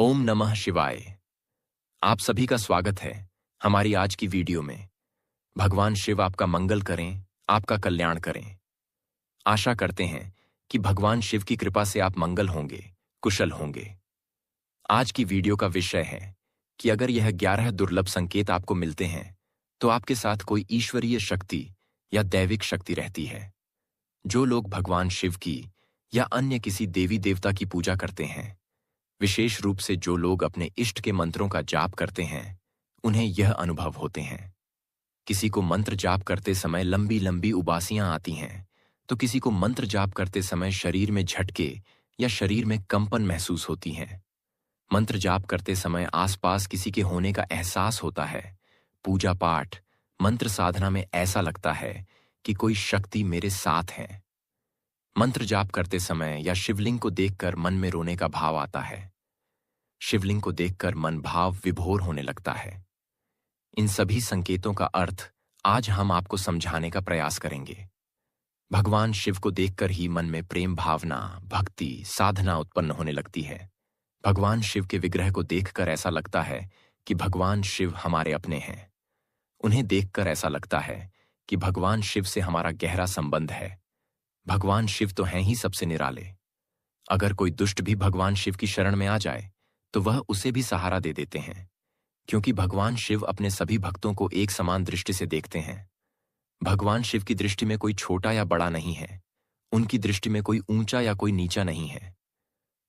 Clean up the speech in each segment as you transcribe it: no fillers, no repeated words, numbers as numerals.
ओम नमः शिवाय। आप सभी का स्वागत है हमारी आज की वीडियो में। भगवान शिव आपका मंगल करें, आपका कल्याण करें। आशा करते हैं कि भगवान शिव की कृपा से आप मंगल होंगे, कुशल होंगे। आज की वीडियो का विषय है कि अगर यह 11 दुर्लभ संकेत आपको मिलते हैं तो आपके साथ कोई ईश्वरीय शक्ति या दैविक शक्ति रहती है। जो लोग भगवान शिव की या अन्य किसी देवी देवता की पूजा करते हैं, विशेष रूप से जो लोग अपने इष्ट के मंत्रों का जाप करते हैं, उन्हें यह अनुभव होते हैं। किसी को मंत्र जाप करते समय लंबी लंबी उबासियां आती हैं, तो किसी को मंत्र जाप करते समय शरीर में झटके या शरीर में कंपन महसूस होती हैं। मंत्र जाप करते समय आसपास किसी के होने का एहसास होता है। पूजा पाठ, मंत्र साधना में ऐसा लगता है कि कोई शक्ति मेरे साथ है। मंत्र जाप करते समय या शिवलिंग को देखकर मन में रोने का भाव आता है। शिवलिंग को देखकर मन भाव विभोर होने लगता है। इन सभी संकेतों का अर्थ आज हम आपको समझाने का प्रयास करेंगे। भगवान शिव को देखकर ही मन में प्रेम भावना, भक्ति, साधना उत्पन्न होने लगती है। भगवान शिव के विग्रह को देखकर ऐसा लगता है कि भगवान शिव हमारे अपने हैं। उन्हें देखकर ऐसा लगता है कि भगवान शिव से हमारा गहरा संबंध है। भगवान शिव तो हैं ही सबसे निराले। अगर कोई दुष्ट भी भगवान शिव की शरण में आ जाए तो वह उसे भी सहारा दे देते हैं, क्योंकि भगवान शिव अपने सभी भक्तों को एक समान दृष्टि से देखते हैं। भगवान शिव की दृष्टि में कोई छोटा या बड़ा नहीं है। उनकी दृष्टि में कोई ऊंचा या कोई नीचा नहीं है।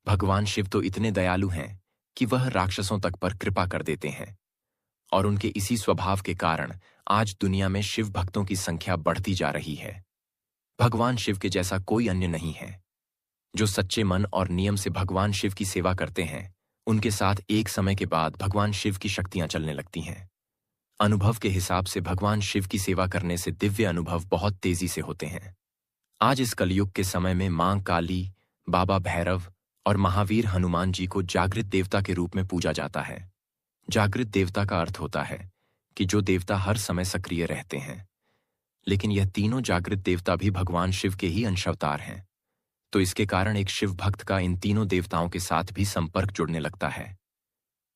भगवान शिव तो इतने दयालु हैं कि वह राक्षसों तक पर कृपा कर देते हैं, और उनके इसी स्वभाव के कारण आज दुनिया में शिव भक्तों की संख्या बढ़ती जा रही है। भगवान शिव के जैसा कोई अन्य नहीं है। जो सच्चे मन और नियम से भगवान शिव की सेवा करते हैं, उनके साथ एक समय के बाद भगवान शिव की शक्तियां चलने लगती हैं। अनुभव के हिसाब से भगवान शिव की सेवा करने से दिव्य अनुभव बहुत तेजी से होते हैं। आज इस कलयुग के समय में मां काली, बाबा भैरव और महावीर हनुमान जी को जागृत देवता के रूप में पूजा जाता है। जागृत देवता का अर्थ होता है कि जो देवता हर समय सक्रिय रहते हैं। लेकिन यह तीनों जागृत देवता भी भगवान शिव के ही अंशावतार हैं, तो इसके कारण एक शिव भक्त का इन तीनों देवताओं के साथ भी संपर्क जुड़ने लगता है।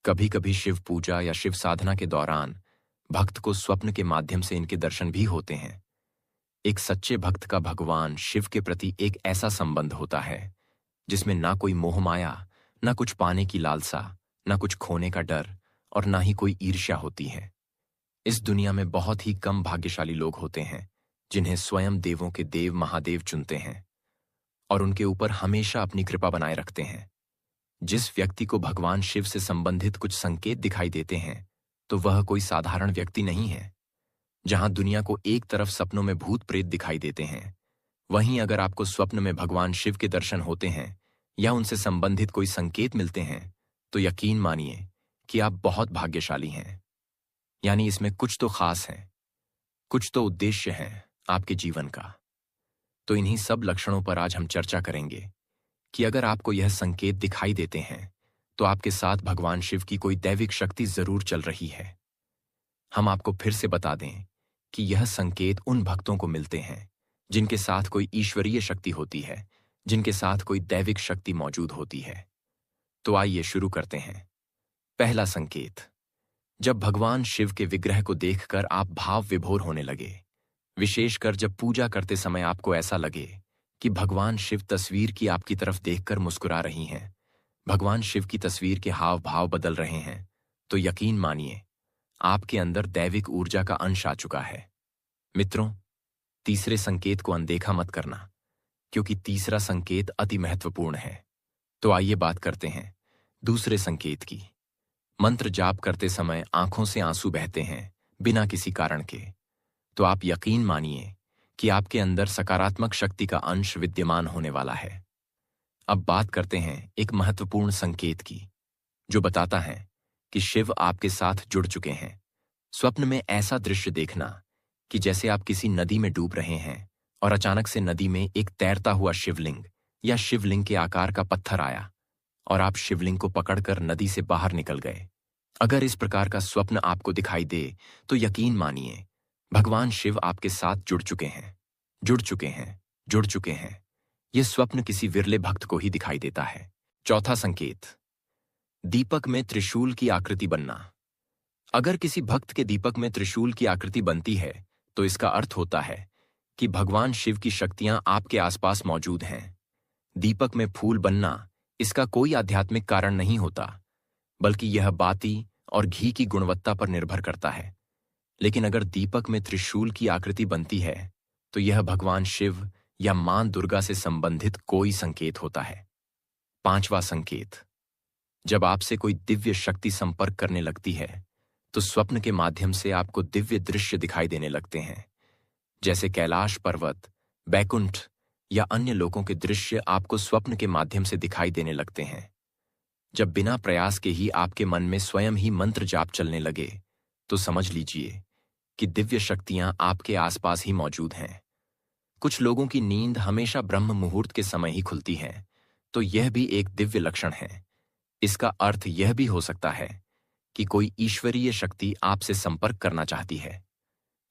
कभी कभी शिव पूजा या शिव साधना के दौरान भक्त को स्वप्न के माध्यम से इनके दर्शन भी होते हैं। एक सच्चे भक्त का भगवान शिव के प्रति एक ऐसा संबंध होता है जिसमें ना कोई मोह माया, ना कुछ पाने की लालसा, ना कुछ खोने का डर और ना ही कोई ईर्ष्या होती है। इस दुनिया में बहुत ही कम भाग्यशाली लोग होते हैं जिन्हें स्वयं देवों के देव महादेव चुनते हैं और उनके ऊपर हमेशा अपनी कृपा बनाए रखते हैं। जिस व्यक्ति को भगवान शिव से संबंधित कुछ संकेत दिखाई देते हैं, तो वह कोई साधारण व्यक्ति नहीं है। जहां दुनिया को एक तरफ सपनों में भूत प्रेत दिखाई देते हैं, वहीं अगर आपको स्वप्न में भगवान शिव के दर्शन होते हैं या उनसे संबंधित कोई संकेत मिलते हैं, तो यकीन मानिए कि आप बहुत भाग्यशाली हैं। यानी इसमें कुछ तो खास है, कुछ तो उद्देश्य है आपके जीवन का। तो इन्हीं सब लक्षणों पर आज हम चर्चा करेंगे कि अगर आपको यह संकेत दिखाई देते हैं तो आपके साथ भगवान शिव की कोई दैविक शक्ति जरूर चल रही है। हम आपको फिर से बता दें कि यह संकेत उन भक्तों को मिलते हैं जिनके साथ कोई ईश्वरीय शक्ति होती है, जिनके साथ कोई दैविक शक्ति मौजूद होती है। तो आइए शुरू करते हैं। पहला संकेत, जब भगवान शिव के विग्रह को देखकर आप भाव विभोर होने लगे। विशेषकर जब पूजा करते समय आपको ऐसा लगे कि भगवान शिव तस्वीर की आपकी तरफ देखकर मुस्कुरा रही हैं, भगवान शिव की तस्वीर के हाव भाव बदल रहे हैं, तो यकीन मानिए आपके अंदर दैविक ऊर्जा का अंश आ चुका है। मित्रों, तीसरे संकेत को अनदेखा मत करना, क्योंकि तीसरा संकेत अति महत्वपूर्ण है। तो आइए बात करते हैं दूसरे संकेत की। मंत्र जाप करते समय आंखों से आंसू बहते हैं बिना किसी कारण के, तो आप यकीन मानिए कि आपके अंदर सकारात्मक शक्ति का अंश विद्यमान होने वाला है। अब बात करते हैं एक महत्वपूर्ण संकेत की, जो बताता है कि शिव आपके साथ जुड़ चुके हैं। स्वप्न में ऐसा दृश्य देखना कि जैसे आप किसी नदी में डूब रहे हैं और अचानक से नदी में एक तैरता हुआ शिवलिंग या शिवलिंग के आकार का पत्थर आया और आप शिवलिंग को पकड़कर नदी से बाहर निकल गए। अगर इस प्रकार का स्वप्न आपको दिखाई दे तो यकीन मानिए भगवान शिव आपके साथ जुड़ चुके हैं, जुड़ चुके हैं, जुड़ चुके हैं। यह स्वप्न किसी विरले भक्त को ही दिखाई देता है। चौथा संकेत, दीपक में त्रिशूल की आकृति बनना। अगर किसी भक्त के दीपक में त्रिशूल की आकृति बनती है तो इसका अर्थ होता है कि भगवान शिव की शक्तियां आपके आसपास मौजूद हैं। दीपक में फूल बनना इसका कोई आध्यात्मिक कारण नहीं होता, बल्कि यह बाती और घी की गुणवत्ता पर निर्भर करता है। लेकिन अगर दीपक में त्रिशूल की आकृति बनती है तो यह भगवान शिव या मां दुर्गा से संबंधित कोई संकेत होता है। पांचवा संकेत, जब आपसे कोई दिव्य शक्ति संपर्क करने लगती है तो स्वप्न के माध्यम से आपको दिव्य दृश्य दिखाई देने लगते हैं, जैसे कैलाश पर्वत, बैकुंठ या अन्य लोगों के दृश्य आपको स्वप्न के माध्यम से दिखाई देने लगते हैं। जब बिना प्रयास के ही आपके मन में स्वयं ही मंत्र जाप चलने लगे तो समझ लीजिए कि दिव्य शक्तियां आपके आसपास ही मौजूद हैं। कुछ लोगों की नींद हमेशा ब्रह्म मुहूर्त के समय ही खुलती है, तो यह भी एक दिव्य लक्षण है। इसका अर्थ यह भी हो सकता है कि कोई ईश्वरीय शक्ति आपसे संपर्क करना चाहती है।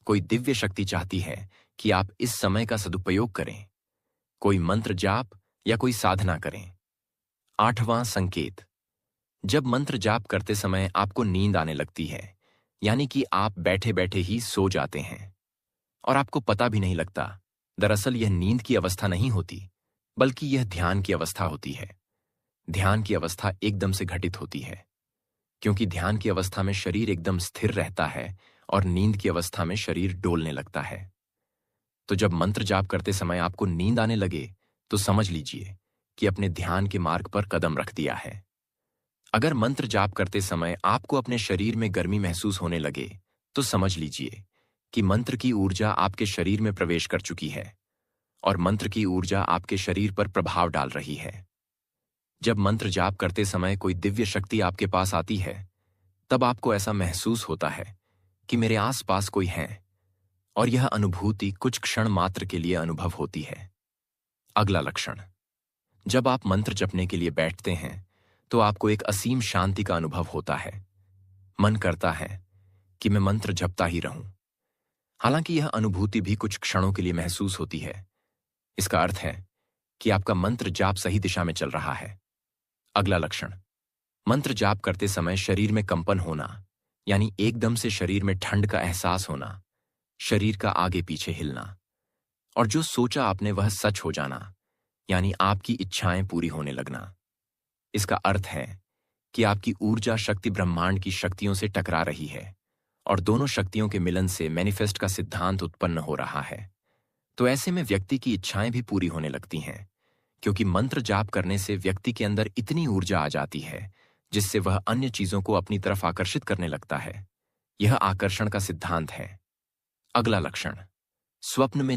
कोई दिव्य शक्ति चाहती है कि आप इस समय का सदुपयोग करें, कोई मंत्र जाप या कोई साधना करें। आठवां संकेत, जब मंत्र जाप करते समय आपको नींद आने लगती है, यानी कि आप बैठे बैठे ही सो जाते हैं और आपको पता भी नहीं लगता। दरअसल यह नींद की अवस्था नहीं होती, बल्कि यह ध्यान की अवस्था होती है। ध्यान की अवस्था एकदम से घटित होती है, क्योंकि ध्यान की अवस्था में शरीर एकदम स्थिर रहता है और नींद की अवस्था में शरीर डोलने लगता है। तो जब मंत्र जाप करते समय आपको नींद आने लगे तो समझ लीजिए कि अपने ध्यान के मार्ग पर कदम रख दिया है। अगर मंत्र जाप करते समय आपको अपने शरीर में गर्मी महसूस होने लगे तो समझ लीजिए कि मंत्र की ऊर्जा आपके शरीर में प्रवेश कर चुकी है और मंत्र की ऊर्जा आपके शरीर पर प्रभाव डाल रही है। जब मंत्र जाप करते समय कोई दिव्य शक्ति आपके पास आती है, तब आपको ऐसा महसूस होता है कि मेरे आसपास कोई है, और यह अनुभूति कुछ क्षण मात्र के लिए अनुभव होती है। अगला लक्षण, जब आप मंत्र जपने के लिए बैठते हैं तो आपको एक असीम शांति का अनुभव होता है। मन करता है कि मैं मंत्र जपता ही रहूं। हालांकि यह अनुभूति भी कुछ क्षणों के लिए महसूस होती है। इसका अर्थ है कि आपका मंत्र जाप सही दिशा में चल रहा है। अगला लक्षण, मंत्र जाप करते समय शरीर में कंपन होना, यानी एकदम से शरीर में ठंड का एहसास होना, शरीर का आगे पीछे हिलना, और जो सोचा आपने वह सच हो जाना, यानी आपकी इच्छाएं पूरी होने लगना। इसका अर्थ है कि आपकी ऊर्जा शक्ति ब्रह्मांड की शक्तियों से टकरा रही है और दोनों शक्तियों के मिलन से मैनिफेस्ट का सिद्धांत उत्पन्न हो रहा है। तो ऐसे में व्यक्ति की इच्छाएं भी पूरी होने लगती हैं, क्योंकि मंत्र जाप करने से व्यक्ति के अंदर इतनी ऊर्जा आ जाती है जिससे वह अन्य चीजों को अपनी तरफ आकर्षित करने लगता है। यह आकर्षण का सिद्धांत है। अगला लक्षण, स्वप्न में